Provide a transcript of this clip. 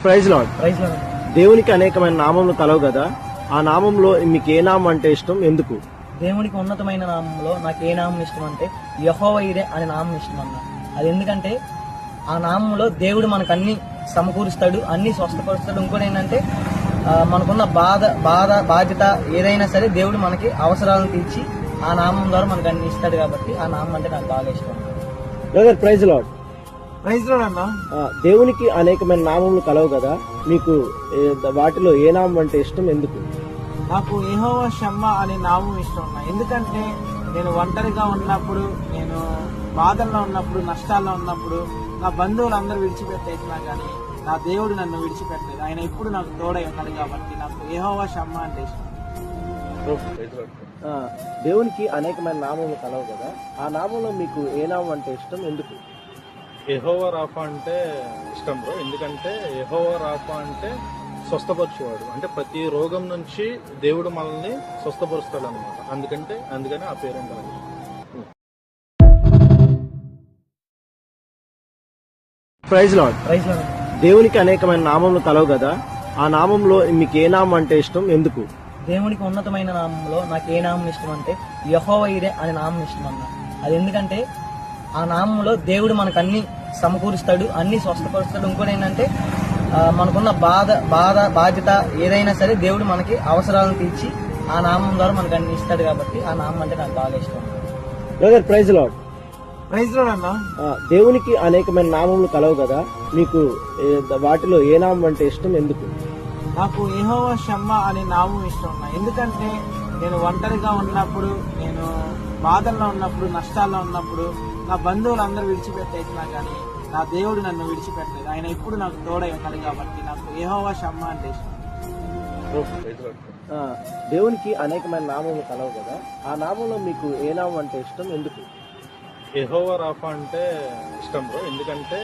Praise lord. Praise lord. దేవునికి అనేకమైన నామములు కలవు కదా, ఆ నామంలో మీకు ఏ నామం అంటే ఇష్టం, ఎందుకు? దేవునికి ఉన్నతమైన నామంలో నాకు ఏ నామం ఇష్టం అంటే యెహోవా ఈరే అనే నామం ఇష్టం అన్న. అది ఎందుకంటే ఆ నామంలో దేవుడు మనకు అన్ని సమకూరుస్తాడు, అన్ని స్వస్థపరుస్తాడు. ఇంకోటి ఏంటంటే మనకున్న బాధ్యత ఏదైనా సరే దేవుడు మనకి అవసరాలను తీర్చి ఆ నామం ద్వారా మనకు అన్ని ఇస్తాడు. కాబట్టి ఆ నామం అంటే నాకు బాగా ఇష్టం. Praise lord. ప్రైజ్ లార్డ్ అన్న. దేవునికి అనేకమైన నామములు కలవు కదా, మీకు వాటిలో ఏ నామం అంటే ఇష్టం, ఎందుకు? నాకు యెహోవా షమ్మా అనే నామం ఇష్టం అన్న. ఎందుకంటే నేను ఒంటరిగా ఉన్నప్పుడు, నేను బాధల్లో ఉన్నప్పుడు, నష్టాల్లో ఉన్నప్పుడు నా బంధువులు అందరూ విడిచిపెట్టేసినా కానీ నా దేవుడు నన్ను విడిచిపెట్టలేదు. ఆయన ఇప్పుడు నాకు తోడై ఉన్నాడు కాబట్టి నాకు యెహోవా షమ్మా అంటే ఇష్టం. దేవునికి అనేకమైన నామములు కలవు కదా, ఆ నామంలో మీకు ఏ నామం అంటే ఇష్టం, ఎందుకు? యెహోవా రాఫా అంటే ఇష్టం బ్రో. ఎందుకంటే యెహోవా రాఫా అంటే స్వస్థపరిచేవాడు, అంటే ప్రతి రోగం నుంచి దేవుడు మనల్ని స్వస్థపరుస్తాడు అనమాట. అందుకని ఆ పేరు ఉండాలి. Praise lord. Praise lord. దేవునికి అనేకమైన నామములు కలవు కదా, ఆ నామంలో మీకు ఏ నామం అంటే ఇష్టం, ఎందుకు? దేవునికి ఉన్నతమైన నామంలో నాకు ఏ నామం ఇష్టం అంటే యెహోవా ఈరే అనే నామం ఇష్టం అన్న. అది ఎందుకంటే ఆ నామంలో దేవుడు మనకు అన్ని సమకూరుస్తాడు, అన్ని స్వస్థపరుస్తాడు. ఇంకోటి ఏంటంటే మనకున్న బాధ్యత ఏదైనా సరే దేవుడు మనకి అవసరాలను తీర్చి ఆ నామం ద్వారా మనకు అన్ని ఇస్తాడు. కాబట్టి ఆ నామం అంటే నాకు బాగా ఇష్టం. Praise lord. ప్రైజ్ లార్డ్ అన్న. దేవునికి అనేకమైన నామములు కలవు కదా, మీకు వాటిలో ఏ నామం అంటే ఇష్టం, ఎందుకు? నాకు యెహోవా షమ్మా అనే నామం ఇష్టం అన్న. ఎందుకంటే నేను ఒంటరిగా ఉన్నప్పుడు, నేను బాధల్లో ఉన్నప్పుడు, నష్టాల్లో ఉన్నప్పుడు నా బంధువులు అందరూ విడిచిపెట్టేసినా కానీ నా దేవుడు నన్ను విడిచిపెట్టలేదు. ఆయన ఇప్పుడు నాకు తోడై ఉన్నాడు కాబట్టి నాకు యెహోవా షమ్మా అంటే ఇష్టం. దేవునికి అనేకమైన నామములు కలవు కదా, ఆ నామంలో మీకు ఏ నామం అంటే ఇష్టం, ఎందుకు? యెహోవా రాఫా అంటే ఇష్టం బ్రో. ఎందుకంటే